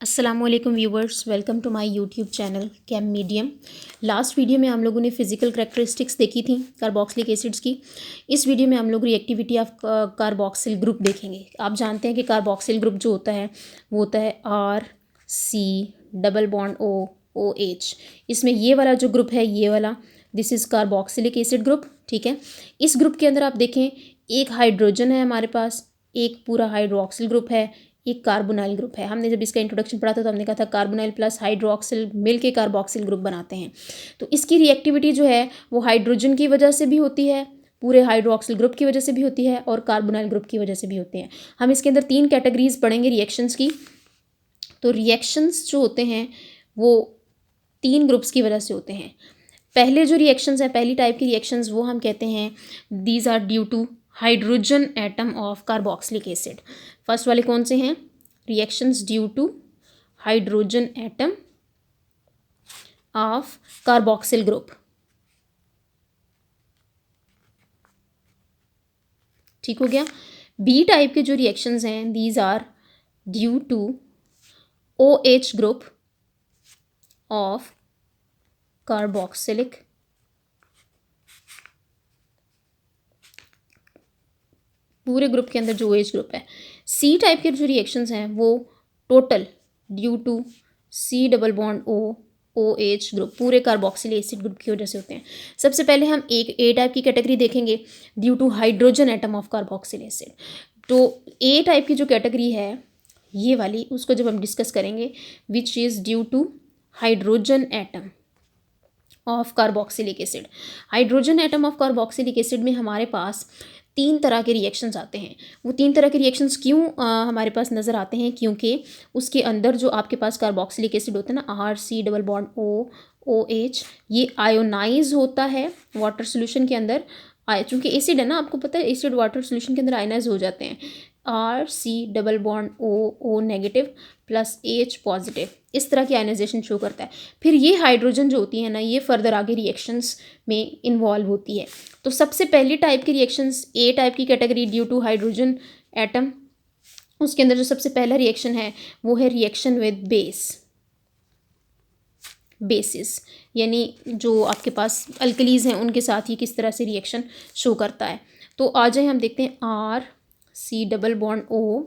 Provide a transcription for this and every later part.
अस्सलामुअलैकुम viewers, welcome to my YouTube channel Cam Medium. Last video में हम लोगों ने फिजिकल करैक्टरिस्टिक्स देखी थी कार्बोक्सिलिक एसिड्स की। इस वीडियो में हम लोग रिएक्टिविटी ऑफ कार्बोक्सिल ग्रुप देखेंगे। आप जानते हैं कि कार्बोक्सिल ग्रुप जो होता है वो होता है RC double bond O OH। इसमें ये वाला जो ग्रुप है, ये वाला, this is carboxylic acid group. ठीक है, इस ग्रुप के अंदर आप देखें, एक हाइड्रोजन है हमारे पास, एक पूरा हाइड्रोक्सिल ग्रुप है, एक कार्बोनाइल ग्रुप है। हमने जब इसका इंट्रोडक्शन पढ़ा था तो हमने कहा था कार्बोनाइल प्लस हाइड्रोक्सिल मिल के कार्बोक्सिल ग्रुप बनाते हैं। तो इसकी रिएक्टिविटी जो है वो हाइड्रोजन की वजह से भी होती है, पूरे हाइड्रोक्सिल ग्रुप की वजह से भी होती है और कार्बोनाइल ग्रुप की वजह से भी होते हैं। हम इसके अंदर 3 कैटेगरीज पढ़ेंगे रिएक्शंस की। तो रिएक्शंस जो होते हैं वो 3 ग्रुप्स की वजह से होते हैं। पहले जो रिएक्शंस हैं, पहली टाइप की रिएक्शंस, वो हम कहते हैं these are due to hydrogen atom of carboxylic acid. First वाले कौन से हैं? Reactions due to hydrogen atom of carboxyl group. ठीक हो गया। बी टाइप के जो रिएक्शंस हैं, these are due to OH group of carboxylic पूरे ग्रुप के अंदर जो OH ग्रुप है। सी टाइप के जो रिएक्शंस हैं वो total due to C double bond O OH group, पूरे कार्बोक्सिल एसिड ग्रुप की वजह से होते हैं। सबसे पहले हम एक ए टाइप की कैटेगरी देखेंगे, due to hydrogen atom of carboxyl acid. तो ए टाइप की जो कैटेगरी है ये वाली, उसको जब हम डिस्कस करेंगे, which is due to hydrogen atom of carboxylic acid. Hydrogen atom of carboxylic acid में हमारे पास 3 तरह के रिएक्शंस आते हैं। वो 3 तरह के रिएक्शंस क्यों हमारे पास नज़र आते हैं? क्योंकि उसके अंदर जो आपके पास कार्बोक्सिलिक एसिड होता है ना, RC double bond O OH, ये आयोनाइज होता है वाटर सोल्यूशन के अंदर। चूँकि एसिड है ना, आपको पता है एसिड वाटर सोल्यूशन के अंदर आयनाइज हो जाते हैं। RC double bond O negative plus H positive, इस तरह की आयनाइजेशन शो करता है। फिर ये हाइड्रोजन जो होती है ना, ये फर्दर आगे रिएक्शंस में इन्वॉल्व होती है। तो सबसे पहली टाइप की रिएक्शंस, ए टाइप की category due to hydrogen atom, उसके अंदर जो सबसे पहला रिएक्शन है वो है रिएक्शन विद बेसिस, यानी जो आपके पास अल्कलीज हैं उनके साथ ये किस तरह से रिएक्शन शो करता है। तो आ जाए हम देखते हैं, RC double bond O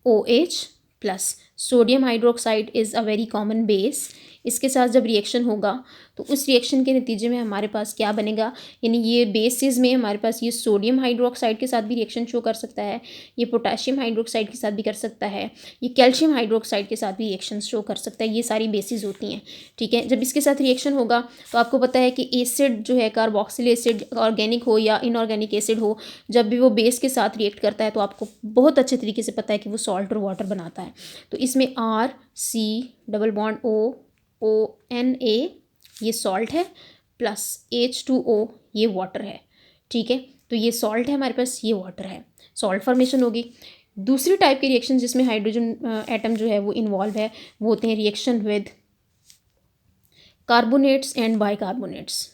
OH plus sodium hydroxide is a very common base. इसके साथ जब रिएक्शन होगा तो उस रिएक्शन के नतीजे में हमारे पास क्या बनेगा, यानी ये बेसिस में हमारे पास ये सोडियम हाइड्रोक्साइड के साथ भी रिएक्शन शो कर सकता है, ये पोटेशियम हाइड्रोक्साइड के साथ भी कर सकता है, ये कैल्शियम हाइड्रोक्साइड के साथ भी रिएक्शन शो कर सकता है। ये सारी बेसिस होती हैं। ठीक है, जब इसके साथ रिएक्शन होगा तो आपको पता है कि एसिड जो है, कार्बोक्सिल एसिड, ऑर्गेनिक हो या इनऑर्गेनिक एसिड हो, जब भी वो बेस के साथ रिएक्ट करता है तो आपको बहुत अच्छे तरीके से पता है कि वो सॉल्ट और वाटर बनाता है। तो इसमें RC double bond O ONA ये सॉल्ट है, प्लस H2O ये वाटर है। ठीक है, तो ये सॉल्ट है हमारे पास, ये वाटर है, सॉल्ट फॉर्मेशन होगी। दूसरी टाइप की रिएक्शन जिसमें हाइड्रोजन एटम जो है वो इन्वॉल्व है, वो होते हैं reaction with carbonates and bicarbonates.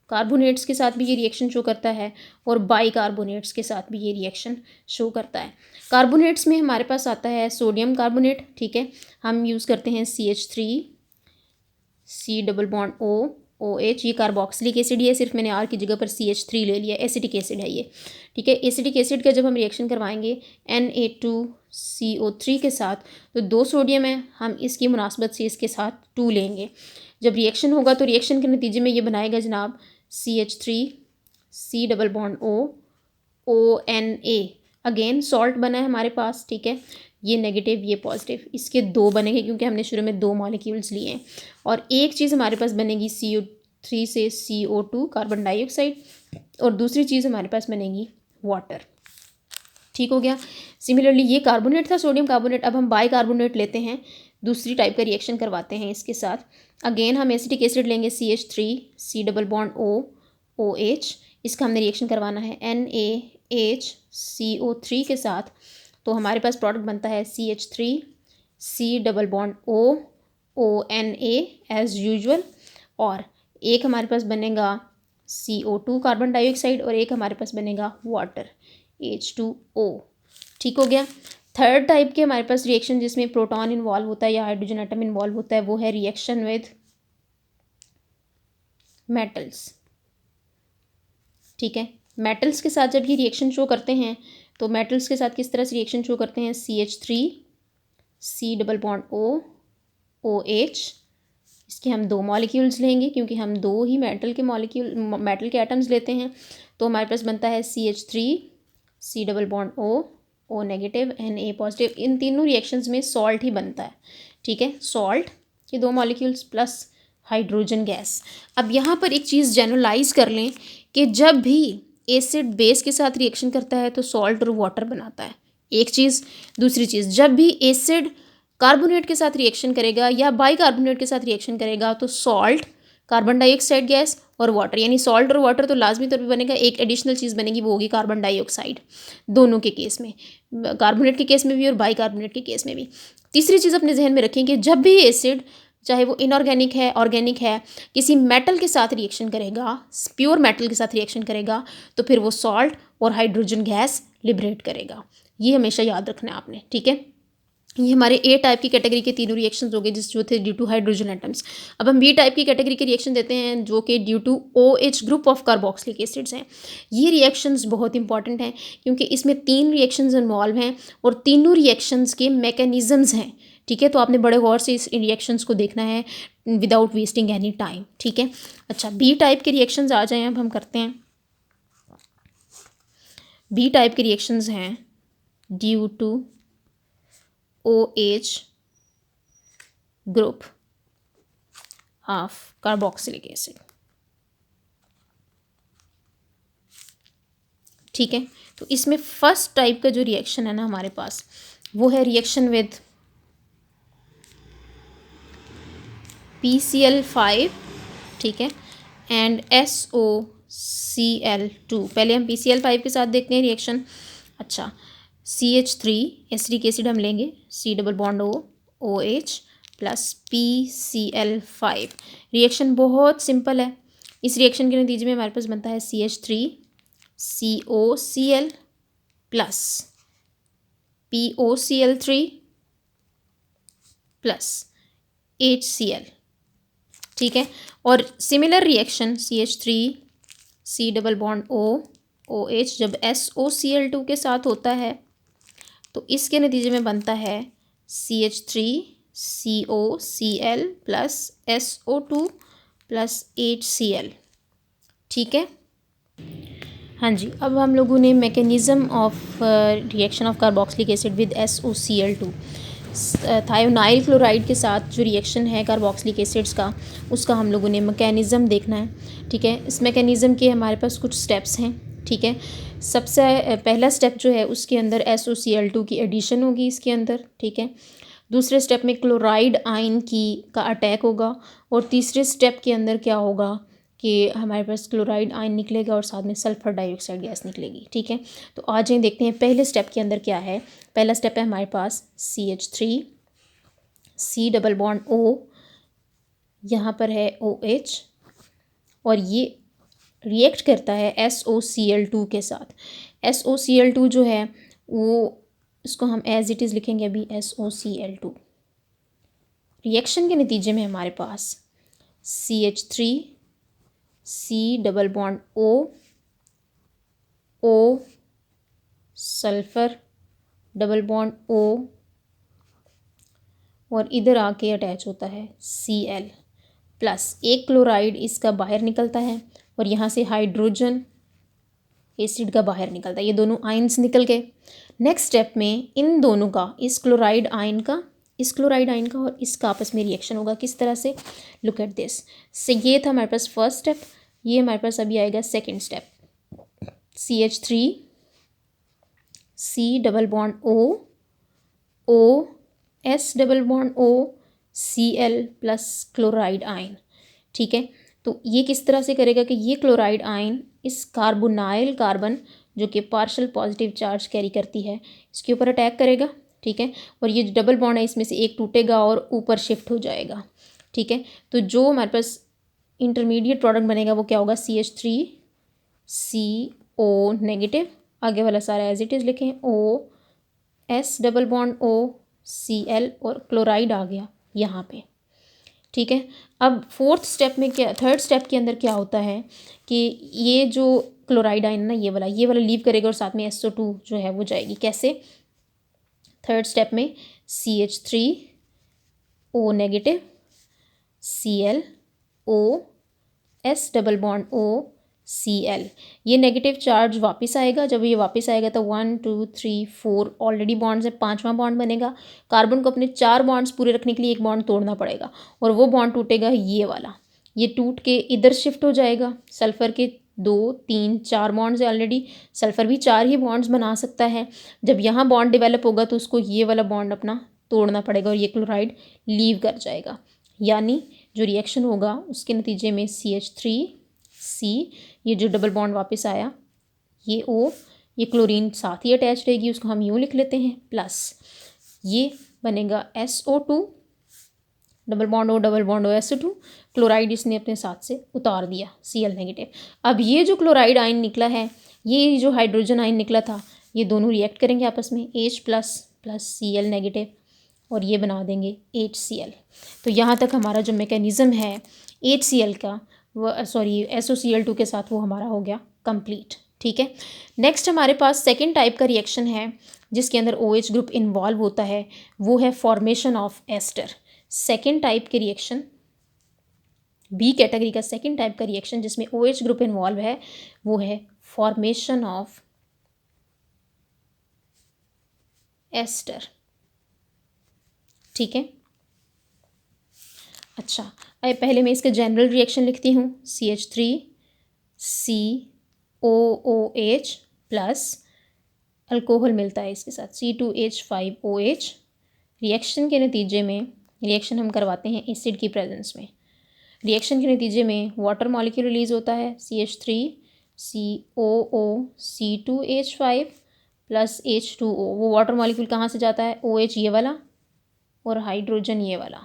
Carbonates के साथ भी ये रिएक्शन शो करता है और बाइकार्बोनेट्स के साथ भी ये रिएक्शन शो करता है। कार्बोनेट्स में हमारे पास आता है सोडियम कार्बोनेट। ठीक है, हम यूज़ करते हैं CH3C double bond O OH, ये कार्बोक्सिलिक एसिड है, सिर्फ मैंने R की जगह पर CH3 ले लिया, एसिटिक एसिड है ये। ठीक है, एसिटिक एसिड का जब हम रिएक्शन करवाएंगे Na2CO3 के साथ, तो 2 सोडियम है, हम इसकी मुनासबत से इसके साथ 2 लेंगे। जब रिएक्शन होगा तो रिएक्शन के नतीजे में ये बनाएगा जनाब CH3C double bond O ONA, again salt बना है हमारे पास। ठीक है, ये नेगेटिव ये पॉजिटिव, इसके 2 बनेंगे क्योंकि हमने शुरू में 2 मॉलिक्यूल्स लिए हैं। और एक चीज़ हमारे पास बनेगी CO3 से CO2 कार्बन डाइऑक्साइड, और दूसरी चीज़ हमारे पास बनेगी वाटर। ठीक हो गया। सिमिलरली ये कार्बोनेट था, सोडियम कार्बोनेट, अब हम बाइकार्बोनेट लेते हैं, दूसरी टाइप का रिएक्शन करवाते हैं इसके साथ। अगेन हम एसिटिक एसिड लेंगे CH3C double bond O OH, इसका हमने रिएक्शन करवाना है NaHCO3 के साथ। तो हमारे पास प्रोडक्ट बनता है CH3C double bond O ONA as usual, और एक हमारे पास बनेगा CO2 कार्बन डाइऑक्साइड, और एक हमारे पास बनेगा वाटर H2O। ठीक हो गया। थर्ड टाइप के हमारे पास रिएक्शन जिसमें प्रोटॉन इन्वॉल्व होता है या हाइड्रोजन एटम इन्वॉल्व होता है वो है रिएक्शन विद मेटल्स। ठीक है, मेटल्स के साथ जब ये रिएक्शन शो करते हैं तो मेटल्स के साथ किस तरह से रिएक्शन शो करते हैं, CH3 C double bond OH, इसके हम दो मॉलिक्यूल्स लेंगे क्योंकि हम दो ही मेटल के एटम्स लेते हैं, तो हमारे पास बनता है CH3 C double bond O negative Na positive. इन तीनों रिएक्शंस में सॉल्ट ही बनता है। ठीक है, सॉल्ट के दो मॉलिक्यूल्स प्लस हाइड्रोजन गैस। अब यहाँ पर एक चीज़ जनरलाइज कर लें कि जब भी एसिड बेस के साथ रिएक्शन करता है तो सॉल्ट और वाटर बनाता है, एक चीज़। दूसरी चीज़, जब भी एसिड कार्बोनेट के साथ रिएक्शन करेगा या बाइकार्बोनेट के साथ रिएक्शन करेगा तो सॉल्ट, कार्बन डाइऑक्साइड गैस और वाटर, यानी सॉल्ट और वाटर तो लाजमी तौर पे बनेगा। एक एडिशनल चीज़ बनेगी वो होगी कार्बन डाइऑक्साइड, दोनों के केस में, कार्बोनेट के केस में भी और बाइकार्बोनेट के केस में भी। तीसरी चीज़ अपने जहन में रखें कि जब भी एसिड, चाहे वो इनऑर्गेनिक है ऑर्गेनिक है, किसी मेटल के साथ रिएक्शन करेगा, प्योर मेटल के साथ रिएक्शन करेगा तो फिर वो सॉल्ट और हाइड्रोजन गैस लिबरेट करेगा। ये हमेशा याद रखना है आपने। ठीक है, ये हमारे ए टाइप की कैटेगरी के तीनों रिएक्शंस हो गए जो थे ड्यू टू हाइड्रोजन एटम्स। अब हम बी टाइप की कैटेगरी के रिएक्शन देते हैं जो कि due to OH group of carboxylic acids हैं। ये रिएक्शंस बहुत इंपॉर्टेंट हैं क्योंकि इसमें 3 रिएक्शंस इन्वॉल्व हैं और तीनों रिएक्शंस के मैकेनिज्म्स हैं। ठीक है, तो आपने बड़े गौर से इस रिएक्शंस को देखना है विदाउट वेस्टिंग एनी टाइम। ठीक है, अच्छा, बी टाइप के रिएक्शंस आ जाएँ, अब हम करते हैं। बी टाइप के रिएक्शंस हैं due to OH group of carboxylic acid. ठीक है, तो इसमें फर्स्ट टाइप का जो रिएक्शन है ना हमारे पास वो है रिएक्शन विद PCl5, ठीक है, एंड SOCl2। पहले हम PCl5 के साथ देखते हैं रिएक्शन। अच्छा, CH3 एसिडिक एसिड हम लेंगे, C double bond OH plus PCl5। Reaction बहुत सिंपल है। इस रिएक्शन के नतीजे में हमारे पास बनता है CH3 COCl plus POCl3 plus HCl। ठीक है, और similar reaction CH3 C double bond OH जब SOCl2 के साथ होता है तो इसके नतीजे में बनता है CH3 COCl plus SO2 plus HCl। ठीक है, हाँ जी। अब हम लोगों ने mechanism of reaction of carboxylic acid with SOCl2, thionyl chloride के साथ जो रिएक्शन है कार्बोक्सिलिक एसिड्स का, उसका हम लोगों ने मैकेनिज़्म देखना है। ठीक है, इस मैकेनिज़्म के हमारे पास कुछ स्टेप्स हैं। ठीक है, सबसे पहला स्टेप जो है उसके अंदर SOCl2 की एडिशन होगी इसके अंदर। ठीक है, दूसरे स्टेप में क्लोराइड आयन का अटैक होगा और तीसरे स्टेप के अंदर क्या होगा कि हमारे पास क्लोराइड आयन निकलेगा और साथ में सल्फ़र डाइऑक्साइड गैस निकलेगी। ठीक है, तो आ जाए देखते हैं पहले स्टेप के अंदर क्या है। पहला स्टेप है हमारे पास CH3 C double bond O, यहाँ पर है OH और ये रिएक्ट करता है SOCl2 के साथ। SOCl2 जो है वो, इसको हम एज इट इज़ लिखेंगे अभी SOCl2। रिएक्शन के नतीजे में हमारे पास CH3 C double bond O sulphur double bond O और इधर आके अटैच होता है Cl प्लस एक क्लोराइड इसका बाहर निकलता है और यहाँ से हाइड्रोजन एसिड का बाहर निकलता है। ये दोनों आयंस निकल गए। नेक्स्ट स्टेप में इन दोनों का, इस क्लोराइड आयन का और इसका आपस में रिएक्शन होगा। किस तरह से, लुक एट दिस। से ये था हमारे पास फर्स्ट स्टेप, ये हमारे पास अभी आएगा second step. CH3 C double bond O S double bond O Cl plus chloride ion. ठीक है, तो ये किस तरह से करेगा कि ये क्लोराइड आयन इस कार्बोनाइल कार्बन जो कि पार्शियल पॉजिटिव चार्ज कैरी करती है इसके ऊपर अटैक करेगा। ठीक है, और ये जो डबल बॉन्ड है इसमें से एक टूटेगा और ऊपर शिफ्ट हो जाएगा। ठीक है, तो जो हमारे पास इंटरमीडिएट प्रोडक्ट बनेगा वो क्या होगा, CH3 CO नेगेटिव, आगे वाला सारा एज इट इज़ लिखें, S double bond O C L और क्लोराइड आ गया यहाँ पे, ठीक है। अब थर्ड स्टेप के अंदर क्या होता है कि ये जो क्लोराइड आयन ना, ये वाला लीव करेगा और साथ में SO2 जो है वो जाएगी। कैसे? थर्ड स्टेप में CH3O negative Cl O S double bond O Cl, ये नेगेटिव चार्ज वापस आएगा। जब ये वापस आएगा तो 1 2 3 4 ऑलरेडी बॉन्ड्स है, 5वां बॉन्ड बनेगा। कार्बन को अपने 4 बॉन्ड्स पूरे रखने के लिए एक बॉन्ड तोड़ना पड़ेगा और वो बॉन्ड टूटेगा ये वाला, ये टूट के इधर शिफ्ट हो जाएगा। सल्फ़र के 2 3 4 बॉन्ड्स है ऑलरेडी, सल्फ़र भी 4 ही बॉन्ड्स बना सकता है। जब यहाँ बॉन्ड डेवलप होगा तो उसको ये वाला बॉन्ड अपना तोड़ना पड़ेगा और ये क्लोराइड लीव कर जाएगा। यानी जो रिएक्शन होगा उसके नतीजे में CH3C, ये जो डबल बॉन्ड वापस आया, ये O, ये क्लोरीन साथ ही अटैच रहेगी, उसको हम यूँ लिख लेते हैं, प्लस ये बनेगा SO2 double bond O double bond O SO2, chloride इसने अपने साथ से उतार दिया Cl नेगेटिव। अब ये जो क्लोराइड आयन निकला है, ये जो हाइड्रोजन आयन निकला था, ये दोनों रिएक्ट करेंगे आपस में, H plus plus Cl negative और ये बना देंगे HCl। तो यहाँ तक हमारा जो मैकेनिज़्म है HCl का, वो SOCl2 के साथ वो हमारा हो गया कंप्लीट, ठीक है। नेक्स्ट हमारे पास सेकेंड टाइप का रिएक्शन है जिसके अंदर OH ग्रुप इन्वॉल्व होता है, वो है formation of ester. Second type के रिएक्शन, बी कैटेगरी का सेकेंड टाइप का रिएक्शन जिसमें OH ग्रुप इन्वॉल्व है, वो है फॉर्मेशन ऑफ एस्टर, ठीक है। अच्छा, अब पहले मैं इसका जनरल रिएक्शन लिखती हूँ, CH3COOH प्लस अल्कोहल मिलता है इसके साथ C2H5OH। रिएक्शन के नतीजे में, रिएक्शन हम करवाते हैं एसिड की प्रेजेंस में, रिएक्शन के नतीजे में वाटर मॉलिक्यूल रिलीज़ होता है CH3COOC2H5 प्लस H2O। वो वाटर मॉलिक्यूल कहाँ से जाता है? OH ये वाला और हाइड्रोजन ये वाला,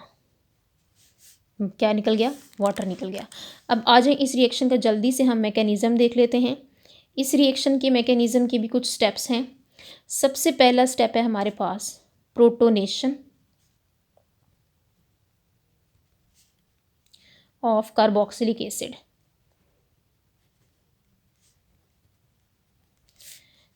क्या निकल गया? वाटर निकल गया। अब आ जाए इस रिएक्शन का जल्दी से हम मैकेनिज़्म देख लेते हैं। इस रिएक्शन के मैकेनिज़्म के भी कुछ स्टेप्स हैं। सबसे पहला स्टेप है हमारे पास प्रोटोनेशन ऑफ कार्बोक्सिलिक एसिड।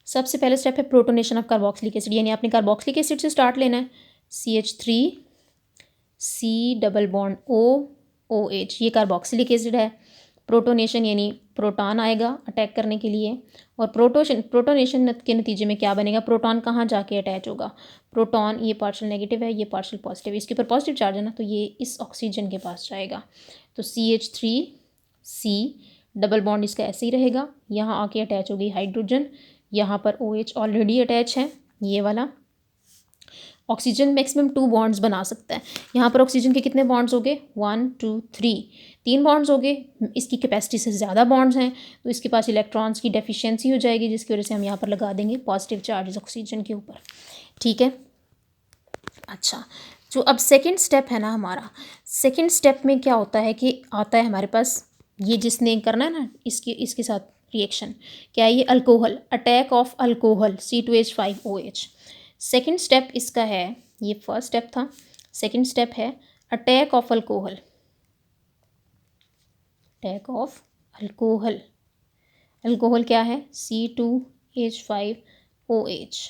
सबसे पहला स्टेप है प्रोटोनेशन ऑफ कार्बोक्सिलिक एसिड, यानी आपने कार्बोक्सिलिक एसिड से स्टार्ट लेना है। CH3C डबल बॉन्ड OOH, ये कार्बोक्सिलिक एसिड है। प्रोटोनेशन यानी प्रोटॉन आएगा अटैक करने के लिए, और प्रोटोनेशन के नतीजे में क्या बनेगा? प्रोटॉन कहाँ जाके अटैच होगा? प्रोटॉन ये पार्शियल नेगेटिव है, ये पार्शियल पॉजिटिव है, इसके ऊपर पॉजिटिव चार्ज है ना, तो ये इस ऑक्सीजन के पास जाएगा। तो CH3C डबल बॉन्ड इसका ऐसे ही रहेगा, यहाँ आके अटैच होगी हाइड्रोजन, यहाँ पर OH ऑलरेडी अटैच है ये वाला। ऑक्सीजन मैक्सिमम 2 बॉन्ड्स बना सकता है। यहाँ पर ऑक्सीजन के कितने बॉन्ड्स हो गए? 1 2 3 बॉन्ड्स हो गए। इसकी कैपेसिटी से ज़्यादा बॉन्ड्स हैं तो इसके पास इलेक्ट्रॉन्स की डेफिशिएंसी हो जाएगी, जिसकी वजह से हम यहाँ पर लगा देंगे पॉजिटिव चार्जेस ऑक्सीजन के ऊपर, ठीक है। अच्छा, जो अब सेकेंड स्टेप है ना हमारा, सेकेंड स्टेप में क्या होता है कि आता है हमारे पास ये जिसने करना है ना इसके साथ रिएक्शन, क्या है ये? Alcohol, attack of alcohol C2H5OH। Second step इसका है, ये फर्स्ट स्टेप था, सेकेंड स्टेप है attack of alcohol, attack of alcohol. Alcohol क्या है? C2H5OH।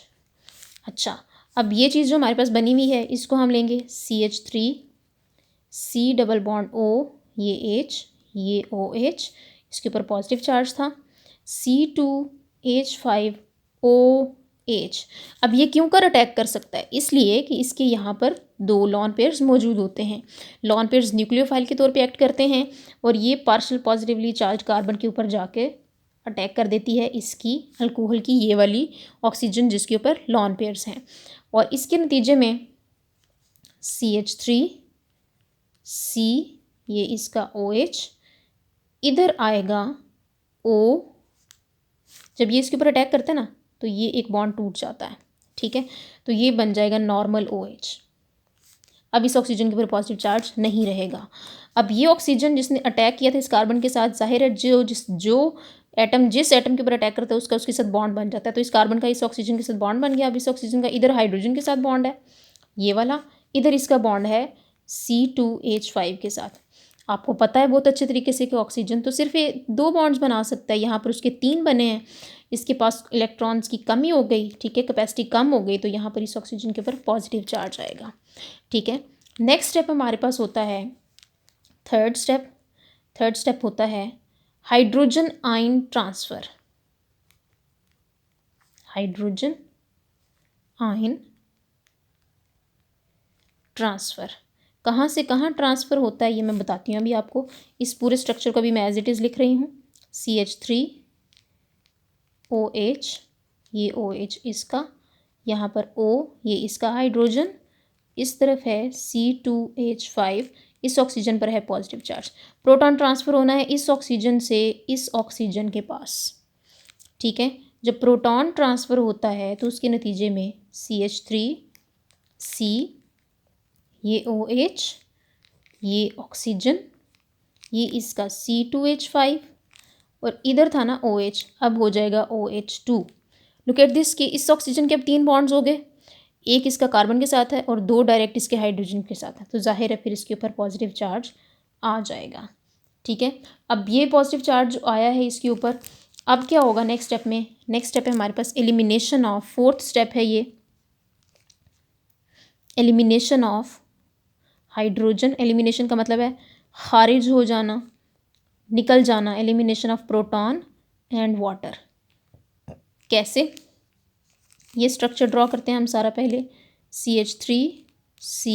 अच्छा, अब ये चीज़ जो हमारे पास बनी हुई है इसको हम लेंगे CH3C डबल बॉन्ड O, ये H, ये OH, इसके ऊपर पॉजिटिव चार्ज था, C2H5OH। अब ये क्यों कर अटैक कर सकता है? इसलिए कि इसके यहाँ पर 2 लॉन पेयर्स मौजूद होते हैं। लॉन पेयर्स न्यूक्लियोफाइल के तौर पे एक्ट करते हैं और ये पार्शियल पॉजिटिवली चार्ज कार्बन के ऊपर जाके अटैक कर देती है इसकी अल्कोहल की ये वाली ऑक्सीजन जिसके ऊपर लॉन पेयर्स हैं, और इसके नतीजे में CH3C, ये इसका OH, इधर आएगा O। जब ये इसके ऊपर अटैक करता है ना तो ये एक बॉन्ड टूट जाता है, ठीक है, तो ये बन जाएगा नॉर्मल OH। अब इस ऑक्सीजन के ऊपर पॉजिटिव चार्ज नहीं रहेगा। अब ये ऑक्सीजन जिसने अटैक किया था इस कार्बन के साथ, जाहिर है जो एटम जिस एटम के ऊपर अटैक करता है उसका उसके साथ बॉन्ड बन जाता है। तो इस कार्बन का इस ऑक्सीजन के साथ बॉन्ड बन गया। अब इस ऑक्सीजन का इधर हाइड्रोजन के साथ बॉन्ड है ये वाला, इधर इसका बॉन्ड है C2H5 के साथ। आपको पता है बहुत अच्छे तरीके से कि ऑक्सीजन तो सिर्फ ये 2 बॉन्ड्स बना सकता है, यहाँ पर उसके 3 बने हैं। इसके पास इलेक्ट्रॉन्स की कमी हो गई, ठीक है, कैपेसिटी कम हो गई, तो यहाँ पर इस ऑक्सीजन के ऊपर पॉजिटिव चार्ज आएगा, ठीक है। नेक्स्ट स्टेप हमारे पास होता है थर्ड स्टेप होता है hydrogen ion transfer. Hydrogen ion transfer कहाँ से कहाँ ट्रांसफ़र होता है ये मैं बताती हूँ अभी आपको। इस पूरे स्ट्रक्चर को भी मैं एज इट इज़ लिख रही हूँ। CH3OH, ये OH इसका, यहाँ पर O ये इसका हाइड्रोजन, इस तरफ है C2H5, इस ऑक्सीजन पर है पॉजिटिव चार्ज। प्रोटॉन ट्रांसफ़र होना है इस ऑक्सीजन से इस ऑक्सीजन के पास, ठीक है। जब प्रोटॉन ट्रांसफ़र होता है तो उसके नतीजे में CH3C, ये OH, ये ऑक्सीजन, ये इसका C2H5 और इधर था ना OH, अब हो जाएगा OH2। लुक एट दिस कि इस ऑक्सीजन के अब 3 बॉन्ड्स हो गए, एक इसका कार्बन के साथ है और 2 डायरेक्ट इसके हाइड्रोजन के साथ है, तो जाहिर है फिर इसके ऊपर पॉजिटिव चार्ज आ जाएगा, ठीक है। अब ये पॉजिटिव चार्ज आया है इसके ऊपर, अब क्या होगा नेक्स्ट स्टेप में? नेक्स्ट स्टेप है हमारे पास एलिमिनेशन ऑफ, फोर्थ स्टेप है ये, एलिमिनेशन ऑफ हाइड्रोजन। एलिमिनेशन का मतलब है खारिज हो जाना, निकल जाना, elimination of proton and water. कैसे? ये स्ट्रक्चर ड्रॉ करते हैं हम सारा पहले। CH3C,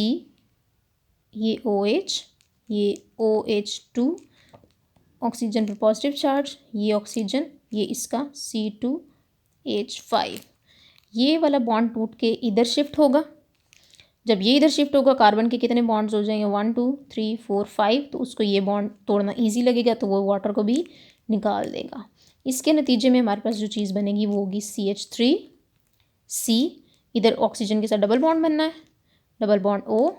ये OH, ये OH2, ऑक्सीजन पर पॉजिटिव चार्ज, ये ऑक्सीजन, ये इसका C2H5। ये वाला बॉन्ड टूट के इधर शिफ्ट होगा। जब ये इधर शिफ्ट होगा कार्बन के कितने बॉन्ड्स हो जाएंगे? 1 2 3 4 5, तो उसको ये बॉन्ड तोड़ना ईजी लगेगा, तो वो वाटर को भी निकाल देगा। इसके नतीजे में हमारे पास जो चीज़ बनेगी वो होगी CH3C, इधर ऑक्सीजन के साथ डबल बॉन्ड बनना है, डबल बॉन्ड O,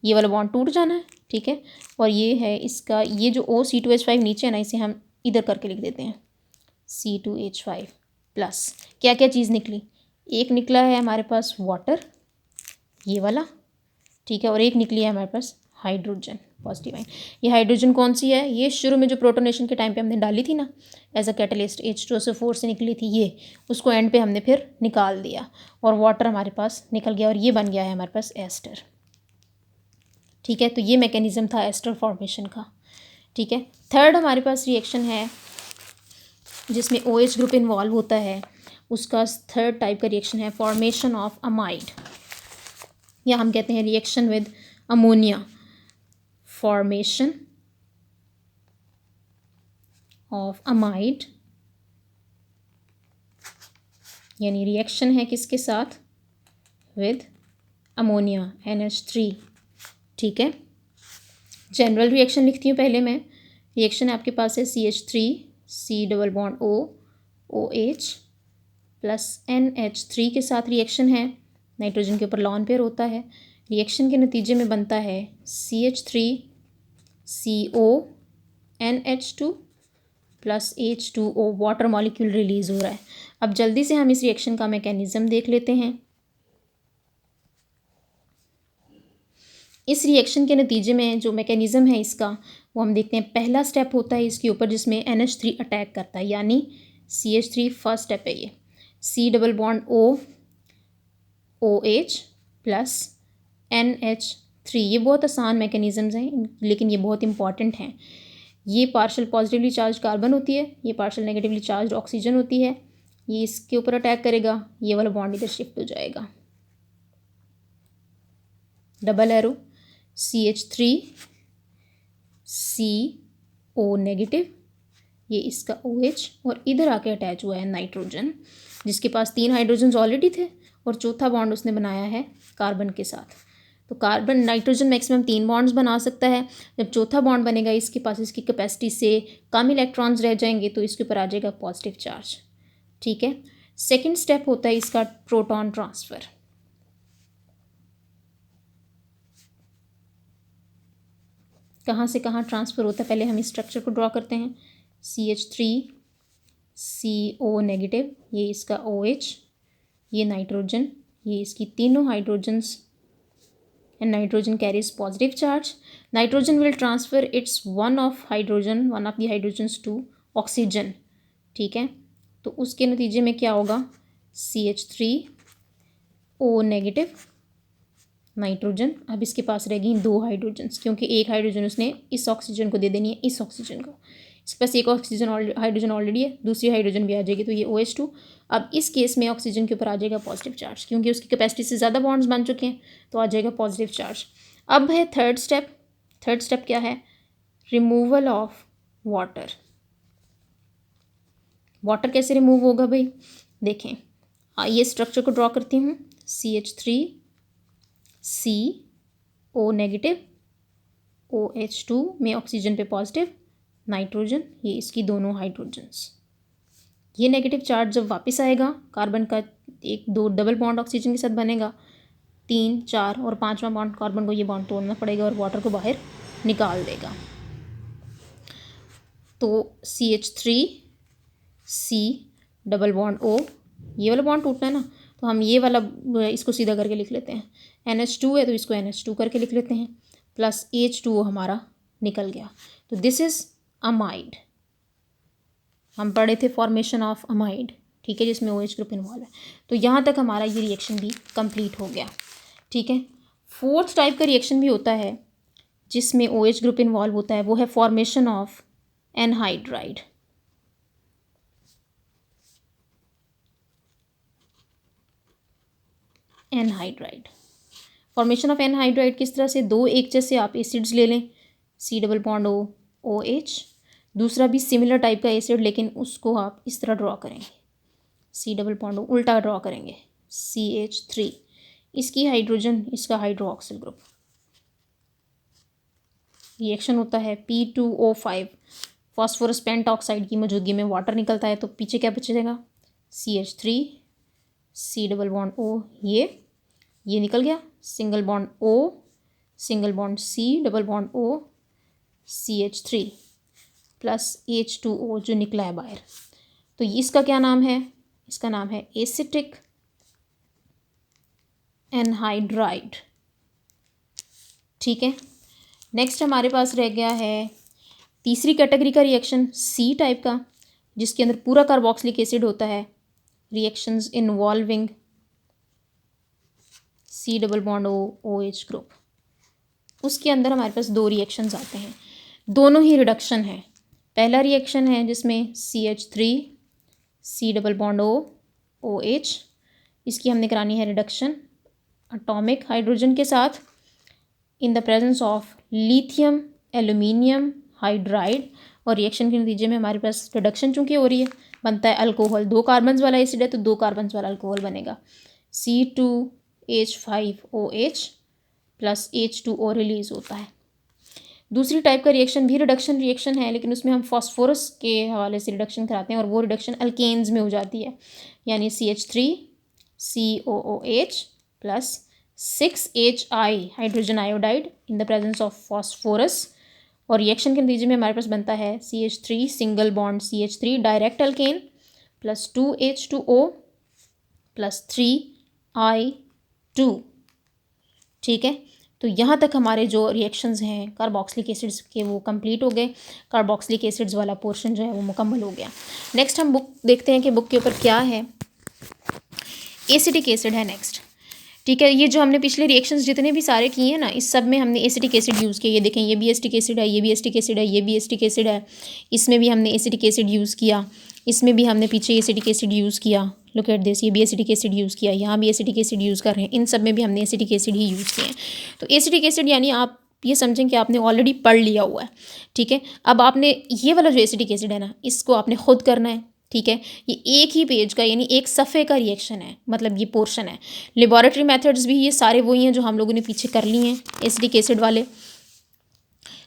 ये वाला बॉन्ड टूट जाना है, ठीक है। और ये है इसका, ये जो O C2H5 नीचे है ना, इसे हम इधर करके लिख देते हैं C2H5 प्लस। क्या क्या चीज़ निकली? एक निकला है हमारे पास वाटर, ये वाला, ठीक है, और एक निकली है हमारे पास हाइड्रोजन, पॉजिटिव आयन। ये हाइड्रोजन कौन सी है? ये शुरू में जो प्रोटोनेशन के टाइम पे हमने डाली थी ना एज अ कैटलिस्ट, H2SO4 से निकली थी ये, उसको एंड पे हमने फिर निकाल दिया और वाटर हमारे पास निकल गया और ये बन गया है हमारे पास एस्टर, ठीक है। तो ये मैकेनिज्म था एस्टर फॉर्मेशन का, ठीक है। थर्ड हमारे पास रिएक्शन है जिसमें OH ग्रुप इन्वॉल्व होता है, उसका थर्ड टाइप का रिएक्शन है फॉर्मेशन ऑफ अमाइड, या हम कहते हैं reaction with ammonia. Formation of amide यानी रिएक्शन है किसके साथ? विद अमोनिया, NH3, ठीक है। जनरल रिएक्शन लिखती हूँ पहले मैं। रिएक्शन आपके पास है CH3C double bond O OH plus NH3 के साथ रिएक्शन है, नाइट्रोजन के ऊपर लॉन पेयर होता है। रिएक्शन के नतीजे में बनता है CH3CO NH2 plus H2O, water molecule release हो रहा है। अब जल्दी से हम इस रिएक्शन का मैकेनिज़्म देख लेते हैं। इस रिएक्शन के नतीजे में जो मैकेनिज़्म है इसका वो हम देखते हैं। पहला स्टेप होता है इसके ऊपर जिसमें NH3 अटैक करता है, यानी CH3 फर्स्ट स्टेप है ये, C double bond O OH plus NH3। ये बहुत आसान मैकेनिज़म्स हैं लेकिन ये बहुत इंपॉर्टेंट हैं। ये पार्शल पॉजिटिवली चार्ज कार्बन होती है, ये पार्शल नेगेटिवली चार्ज ऑक्सीजन होती है, ये इसके ऊपर अटैक करेगा, ये वाला बॉन्ड इधर शिफ्ट हो जाएगा, डबल एरो CH3CO नेगेटिव, ये इसका OH और इधर आके अटैच हुआ है नाइट्रोजन जिसके पास 3 हाइड्रोजन ऑलरेडी थे और चौथा बॉन्ड उसने बनाया है कार्बन के साथ। तो कार्बन नाइट्रोजन मैक्सिमम 3 बॉन्ड्स बना सकता है। जब चौथा बॉन्ड बनेगा इसके पास इसकी कैपेसिटी से कम इलेक्ट्रॉन्स रह जाएंगे तो इसके ऊपर आ जाएगा पॉजिटिव चार्ज, ठीक है। सेकेंड स्टेप होता है इसका प्रोटॉन ट्रांसफ़र। कहाँ से कहाँ ट्रांसफ़र होता है, पहले हम इस स्ट्रक्चर को ड्रॉ करते हैं। CH3 CO नेगेटिव, ये इसका OH, ये नाइट्रोजन, ये इसकी तीनों hydrogens, and nitrogen carries positive charge. Nitrogen will transfer its one of the hydrogens to oxygen. ठीक है, तो उसके नतीजे में क्या होगा, CH3O नेगेटिव नाइट्रोजन। अब इसके पास रह गई दो हाइड्रोजन्स, क्योंकि एक हाइड्रोजन उसने इस ऑक्सीजन को दे देनी है, इस ऑक्सीजन को। इसके पास एक ऑक्सीजन हाइड्रोजन ऑलरेडी है, दूसरी हाइड्रोजन भी आ जाएगी, तो ये OH2। अब इस केस में ऑक्सीजन के ऊपर आ जाएगा पॉजिटिव चार्ज, क्योंकि उसकी कैपेसिटी से ज़्यादा बॉन्ड्स बन चुके हैं, तो आ जाएगा पॉजिटिव चार्ज। अब है थर्ड स्टेप। थर्ड स्टेप क्या है, रिमूवल ऑफ वाटर। वाटर कैसे रिमूव होगा भाई, देखें, ये स्ट्रक्चर को ड्रॉ करती हूँ। CH3CO नेगेटिव, OH2 में ऑक्सीजन पे पॉजिटिव, नाइट्रोजन, ये इसकी दोनों हाइड्रोजन्स। ये नेगेटिव चार्ज जब वापस आएगा, कार्बन का एक दो डबल बॉन्ड ऑक्सीजन के साथ बनेगा, 3, 4 और 5वां बॉन्ड कार्बन को ये बॉन्ड तोड़ना पड़ेगा और वाटर को बाहर निकाल देगा। तो CH3C डबल बॉन्ड O, ये वाला बॉन्ड टूटना है ना, तो हम ये वाला इसको सीधा करके लिख लेते हैं। NH2 है तो इसको NH2 करके लिख लेते हैं, प्लस H2O हमारा निकल गया। तो दिस इज़ अमाइड। हम पढ़े थे फॉर्मेशन ऑफ अमाइड, ठीक है, जिसमें OH ग्रुप इन्वॉल्व है। तो यहाँ तक हमारा ये रिएक्शन भी कंप्लीट हो गया, ठीक है। फोर्थ टाइप का रिएक्शन भी होता है जिसमें OH ग्रुप इन्वॉल्व होता है, वो है formation of anhydride. Anhydride, formation of anhydride किस तरह से, दो एक जैसे आप एसिड्स ले लें, C double bond O OH, दूसरा भी सिमिलर टाइप का एसिड, लेकिन उसको आप इस तरह ड्रॉ करेंगे, C डबल बॉन्ड O, उल्टा ड्रॉ करेंगे, CH3, इसकी हाइड्रोजन, इसका हाइड्रोक्सिल ग्रुप। रिएक्शन होता है P2O5, फॉस्फोरस पेंटॉक्साइड की मौजूदगी में वाटर निकलता है, तो पीछे क्या बचेगा, CH3 C double bond O, ये निकल गया, single bond O, single bond C double bond O, CH3 plus H2O जो निकला है बाहर। तो इसका क्या नाम है, इसका नाम है एसिटिक एनहाइड्राइड, ठीक है। नेक्स्ट हमारे पास रह गया है तीसरी कैटेगरी का रिएक्शन, C टाइप का, जिसके अंदर पूरा कार्बोक्सिलिक एसिड होता है, reactions involving C double bond O OH group. उसके अंदर हमारे पास दो रिएक्शंस आते हैं, दोनों ही रिडक्शन है। पहला रिएक्शन है जिसमें CH3 C double bond O OH, इसकी हमने करानी है रिडक्शन एटॉमिक हाइड्रोजन के साथ in the presence of lithium aluminium hydride, और रिएक्शन के नतीजे में हमारे पास रिडक्शन चूँकि हो रही है, बनता है अल्कोहल। 2 कार्बन्स वाला एसिड है तो 2 कार्बन्स वाला अल्कोहल बनेगा, C2H5OH प्लस H2O रिलीज होता है। दूसरी टाइप का रिएक्शन भी रिडक्शन रिएक्शन है, लेकिन उसमें हम फास्फोरस के हवाले से रिडक्शन कराते हैं और वो रिडक्शन अल्केन्स में हो जाती है, यानी CH3COOH plus 6HI hydrogen iodide in the presence of phosphorus, और रिएक्शन के नतीजे में हमारे पास बनता है CH3 single bond CH3 direct alkane plus 2H2O plus 3I2, ठीक है। तो यहाँ तक हमारे जो रिएक्शंस हैं कार्बोक्सिलिक एसिड्स के वो कंप्लीट हो गए, कार्बोक्सिलिक एसिड्स वाला पोर्शन जो है वो मुकम्मल हो गया। नेक्स्ट हम बुक देखते हैं कि बुक के ऊपर क्या है। एसिटिक एसिड है नेक्स्ट, ठीक है। ये जो हमने पिछले रिएक्शंस जितने भी सारे किए हैं ना, इस सब में हमने एसिटिक एसिड यूज़ किया। ये देखें, ये भी एसिटिक एसिड है, ये भी एसिटिक एसिड है, ये भी एसिटिक एसिड है, इसमें भी हमने एसिटिक एसिड यूज़ किया, इसमें भी हमने पीछे एसिटिक एसिड यूज़ किया, लुक एट दिस, ये भी एसिटिक एसिड यूज़ किया, यहाँ भी एसिटिक एसिड यूज़ कर रहे हैं, इन सब में भी हमने एसिटिक एसिड ही यूज़ किए हैं। तो एसिटिक एसिड यानी आप ये समझें कि आपने ऑलरेडी पढ़ लिया हुआ है, ठीक है। अब आपने ये वाला जो एसिटिक एसिड है ना, इसको आपने खुद करना है, ठीक है। ये एक ही पेज का यानी एक सफ़े का रिएक्शन है, मतलब ये पोर्शन है। लेबॉरेटरी मेथड्स भी ये सारे वही हैं जो हम लोगों ने पीछे कर लिए हैं एसिटिक एसिड वाले,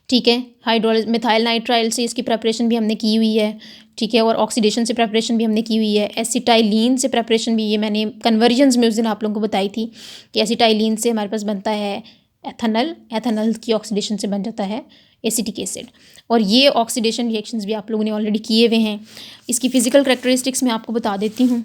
ठीक है। हाइड्रोलिस मिथाइल नाइट्राइल से इसकी प्रेपरेशन भी हमने की हुई है, ठीक है, और ऑक्सीडेशन से प्रेपरेशन भी हमने की हुई है। एसिटाइलिन से प्रेपरेशन भी, ये मैंने कन्वर्जन्स में उस दिन आप लोगों को बताई थी कि एसिटाइलिन से हमारे पास बनता है एथेनल, एथेनल की ऑक्सीडेशन से बन जाता है एसिटिक एसिड। और ये ऑक्सीडेशन रिएक्शंस भी आप लोगों ने ऑलरेडी किए हुए हैं। इसकी फिजिकल करेक्टरिस्टिक्स मैं आपको बता देती हूँ।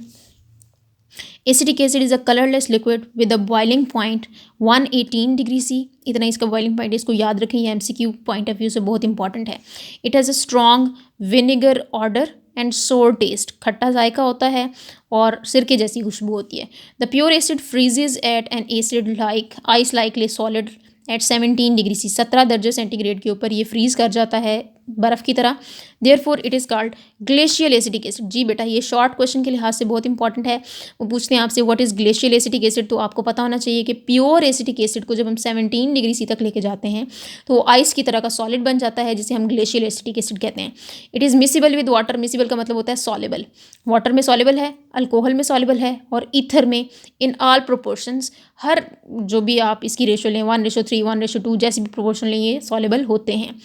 Acetic acid is a colourless liquid with a boiling point 118 degree C. इतना इसका बॉइलिंग पॉइंट, इसको याद रखें, ये एमसीक्यू पॉइंट ऑफ व्यू से बहुत इंपॉर्टेंट है। It has a strong vinegar order and सोर टेस्ट, खट्टा जायका होता है और सिरके जैसी खुशबू होती है। The pure acid freezes at an acid like ice likely solid at 17 degree C, 17 दर्जे सेंटीग्रेड के ऊपर ये फ्रीज़ कर जाता है बर्फ़ की तरह। Therefore it is called glacial acetic acid. जी बेटा, ये शॉर्ट क्वेश्चन के लिहाज से बहुत इंपॉर्टेंट है। वो पूछते हैं आपसे what is glacial acetic acid, तो आपको पता होना चाहिए कि प्योर एसिटिक एसिड को जब हम 17 डिग्री सी तक लेके जाते हैं तो वो आइस की तरह का सॉलिड बन जाता है, जिसे हम ग्लेशियल एसिटिक एसिड कहते हैं। It is miscible with water. Miscible का मतलब होता है सॉलेबल। वाटर में सॉलेबल है, अल्कोहल में सॉलेबल है और ईथर में, इन ऑल प्रोपोर्शंस, हर जो भी आप इसकी रेशो लें 1:3, 1:2, जैसे भी प्रोपोर्शन लें, ये सॉलेबल होते हैं।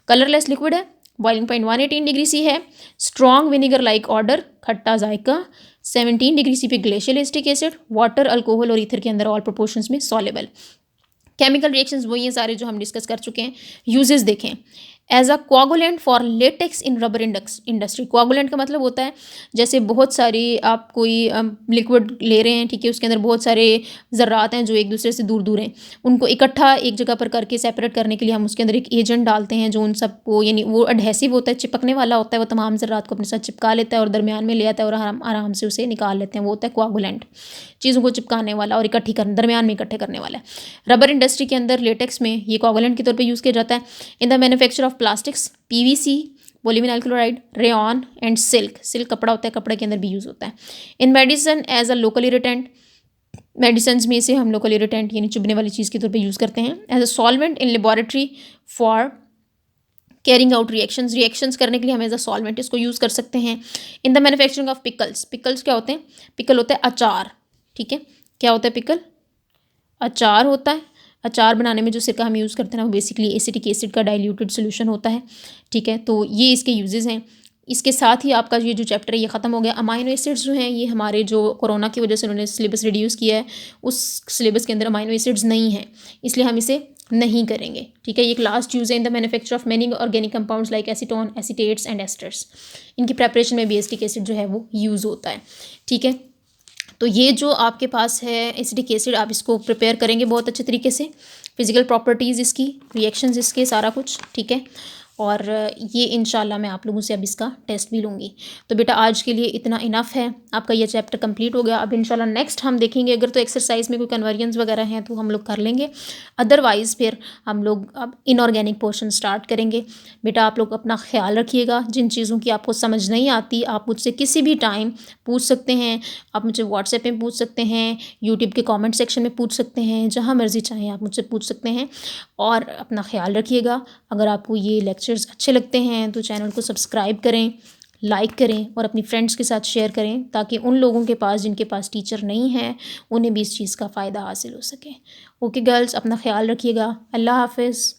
कलरलेस लिक्विड है, बॉइलिंग पॉइंट 118 डिग्री सी है, स्ट्रॉन्ग विनेगर लाइक ऑर्डर, खट्टा जायका, 17 डिग्री सी पे glacial acetic acid, water, alcohol और ईथर के अंदर ऑल प्रोपोर्शंस में सॉलेबल। केमिकल रिएक्शंस वही हैं सारे जो हम डिस्कस कर चुके हैं। यूजेस देखें, as a coagulant for latex in rubber industry. Coagulant का मतलब होता है जैसे बहुत सारी आप कोई लिक्विड ले रहे हैं, ठीक है, उसके अंदर बहुत सारे ज़र्रात हैं जो एक दूसरे से दूर दूर हैं, उनको इकट्ठा एक जगह पर करके सेपरेट करने के लिए हम उसके अंदर एक एजेंट डालते हैं जो उन सबको, यानी वो अडहेसिव होता है, चिपकने वाला होता है, वो तमाम ज़र्रात को अपने साथ चिपका लेता है और दरमियान में ले आता है और आराम से उसे निकाल लेते हैं। वो होता है कोआगुलेंट, चीज़ों को चिपकाने वाला और इकट्ठी करने, दरमियान में इकट्ठे करने वाला है। रबर इंडस्ट्री के अंदर लेटेक्स में ये कोआगुलेंट के तौर पे यूज़ किया जाता है। In the manufacture of plastics, PVC, polyvinyl chloride, rayon and silk. Silk कपड़ा होता है, कपड़े के अंदर भी यूज़ होता है। In medicine as a local irritant, medicine में से हम लोकल इरिटेंट यानी चुभने वाली चीज़ के तौर पे यूज़ करते हैं। As a solvent in laboratory for carrying out reactions करने के लिए हम एज अ सॉल्वेंट इसको यूज़ कर सकते हैं। In the manufacturing of pickles, pickles क्या होते हैं? पिकल होता है अचार, ठीक है। क्या होता है पिकल? अचार होता है। अचार बनाने में जो सिरका हम यूज़ करते हैं ना, वो बेसिकली एसिटिक एसिड का डाइल्यूटेड सोल्यूशन होता है, ठीक है। तो ये इसके यूजेस हैं। इसके साथ ही आपका ये जो चैप्टर है ये ख़त्म हो गया। अमाइनो एसिड्स जो हैं, ये हमारे जो कोरोना की वजह से उन्होंने सिलेबस रिड्यूस किया है, उस सिलेबस के अंदर अमाइनो एसिड्स नहीं हैं, इसलिए हम इसे नहीं करेंगे, ठीक है। ये एक लास्ट यूज़ है in the manufacture of many organic compounds like acetone, acetates and esters. इनकी प्रेपरेशन में भी एसिटिक एसिड जो है वो यूज़ होता है, ठीक है। तो ये जो आपके पास है एसिटिक एसिड, आप इसको प्रिपेयर करेंगे बहुत अच्छे तरीके से, फिजिकल प्रॉपर्टीज़ इसकी, रिएक्शंस इसके, सारा कुछ, ठीक है। और ये इंशाल्लाह मैं आप लोगों से अब इसका टेस्ट भी लूँगी। तो बेटा आज के लिए इतना इनफ है, आपका ये चैप्टर कंप्लीट हो गया। अब इंशाल्लाह नेक्स्ट हम देखेंगे, अगर तो एक्सरसाइज में कोई कन्वर्जन्स वगैरह हैं तो हम लोग कर लेंगे, अदरवाइज़ फिर हम लोग अब इनऑर्गेनिक पोर्शन स्टार्ट करेंगे। बेटा आप लोग अपना ख्याल रखिएगा, जिन चीज़ों की आपको समझ नहीं आती आप मुझसे किसी भी टाइम पूछ सकते हैं, आप मुझे व्हाट्सएप में पूछ सकते हैं, यूट्यूब के कमेंट सेक्शन में पूछ सकते हैं, जहाँ मर्ज़ी चाहें आप मुझसे पूछ सकते हैं। और अपना ख्याल रखिएगा। अगर आपको ये लेक्चर्स अच्छे लगते हैं तो चैनल को सब्सक्राइब करें, लाइक करें और अपनी फ्रेंड्स के साथ शेयर करें, ताकि उन लोगों के पास जिनके पास टीचर नहीं है उन्हें भी इस चीज़ का फ़ायदा हासिल हो सके। ओके गर्ल्स, अपना ख्याल रखिएगा। अल्लाह हाफ़िज़।